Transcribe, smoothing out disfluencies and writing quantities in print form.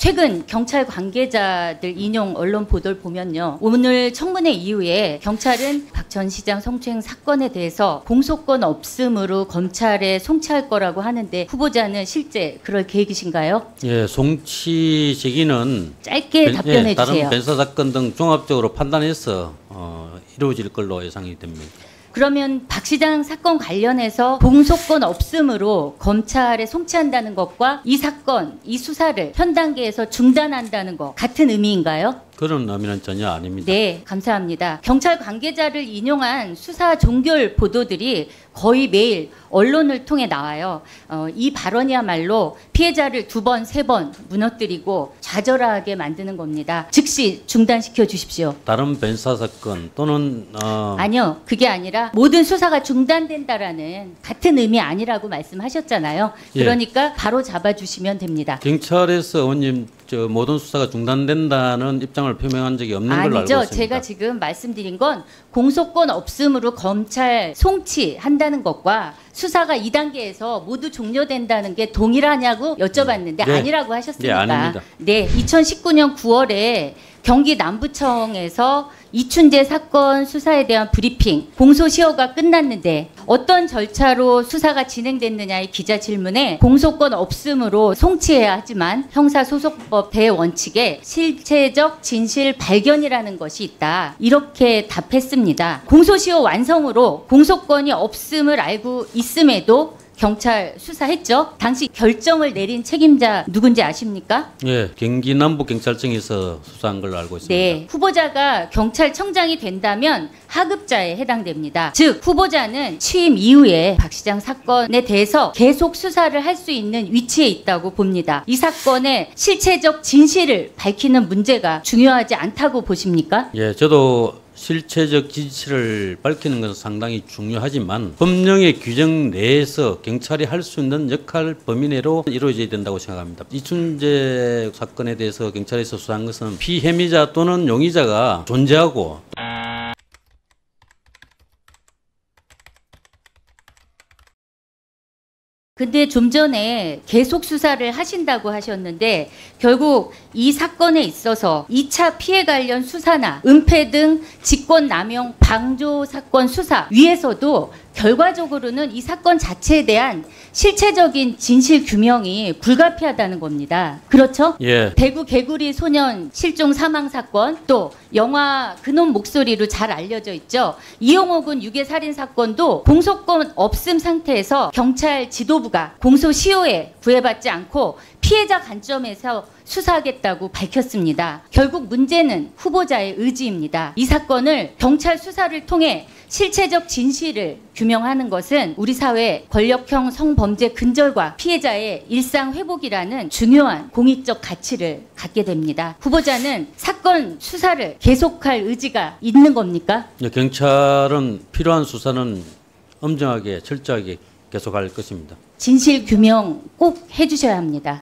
최근 경찰 관계자들 인용 언론 보도를 보면요. 오늘 청문회 이후에 경찰은 박 전 시장 성추행 사건에 대해서 공소권 없음으로 검찰에 송치할 거라고 하는데 후보자는 실제 그럴 계획이신가요? 예, 송치 시기는 짧게 답변해 다른 주세요. 변사 사건 등 종합적으로 판단해서 이루어질 걸로 예상이 됩니다. 그러면 박 시장 사건 관련해서 공소권 없음으로 검찰에 송치한다는 것과 이 사건, 이 수사를 현 단계에서 중단한다는 것 같은 의미인가요? 그런 의미는 전혀 아닙니다. 네, 감사합니다. 경찰 관계자를 인용한 수사 종결 보도들이 거의 매일 언론을 통해 나와요. 이 발언이야말로 피해자를 2번, 3번 무너뜨리고 좌절하게 만드는 겁니다. 즉시 중단시켜 주십시오. 다른 변사 사건 또는 아니요, 그게 아니라 모든 수사가 중단된다라는 같은 의미 아니라고 말씀하셨잖아요. 그러니까 바로 잡아주시면 됩니다. 경찰에서 의원님 모든 수사가 중단된다는 입장을 표명한 적이 없는 걸로 알고 아니죠. 있습니다. 제가 지금 말씀드린 건 공소권 없음으로 검찰 송치한다는 것과 수사가 2단계에서 모두 종료된다는 게 동일하냐고 여쭤봤는데 네. 아니라고 하셨으니까. 네, 아닙니다. 네, 2019년 9월에 경기 남부청에서 이춘재 사건 수사에 대한 브리핑, 공소시효가 끝났는데 어떤 절차로 수사가 진행됐느냐의 기자 질문에 공소권 없음으로 송치해야 하지만 형사소송법 대원칙에 실체적 진실 발견이라는 것이 있다. 이렇게 답했습니다. 공소시효 완성으로 공소권이 없음을 알고 있음에도 경찰 수사했죠. 당시 결정을 내린 책임자 누군지 아십니까? 예, 경기 남부경찰청에서 수사한 걸로 알고 있습니다. 네, 후보자가 경찰청장이 된다면 하급자에 해당됩니다. 즉 후보자는 취임 이후에 박 시장 사건에 대해서 계속 수사를 할 수 있는 위치에 있다고 봅니다. 이 사건의 실체적 진실을 밝히는 문제가 중요하지 않다고 보십니까? 예, 저도 실체적 진실을 밝히는 것은 상당히 중요하지만 법령의 규정 내에서 경찰이 할 수 있는 역할 범위 내로 이루어져야 된다고 생각합니다. 이춘재 사건에 대해서 경찰에서 수사한 것은 피혐의자 또는 용의자가 존재하고 근데 좀 전에 계속 수사를 하신다고 하셨는데 결국 이 사건에 있어서 2차 피해 관련 수사나 은폐 등 직권남용 방조 사건 수사 위에서도 결과적으로는 이 사건 자체에 대한 실체적인 진실 규명이 불가피하다는 겁니다. 그렇죠? 예, 대구 개구리 소년 실종 사망 사건, 또 영화 그놈 목소리로 잘 알려져 있죠. 이용호 군 유괴 살인 사건도 공소권 없음 상태에서 경찰 지도부가 공소시효에 구애받지 않고 피해자 관점에서 수사하겠다고 밝혔습니다. 결국 문제는 후보자의 의지입니다. 이 사건을 경찰 수사를 통해 실체적 진실을 규명하는 것은 우리 사회 권력형 성범죄 근절과 피해자의 일상 회복이라는 중요한 공익적 가치를 갖게 됩니다. 후보자는 사건 수사를 계속할 의지가 있는 겁니까? 예, 경찰은 필요한 수사는 엄정하게 철저하게 계속할 것입니다. 진실 규명 꼭 해주셔야 합니다.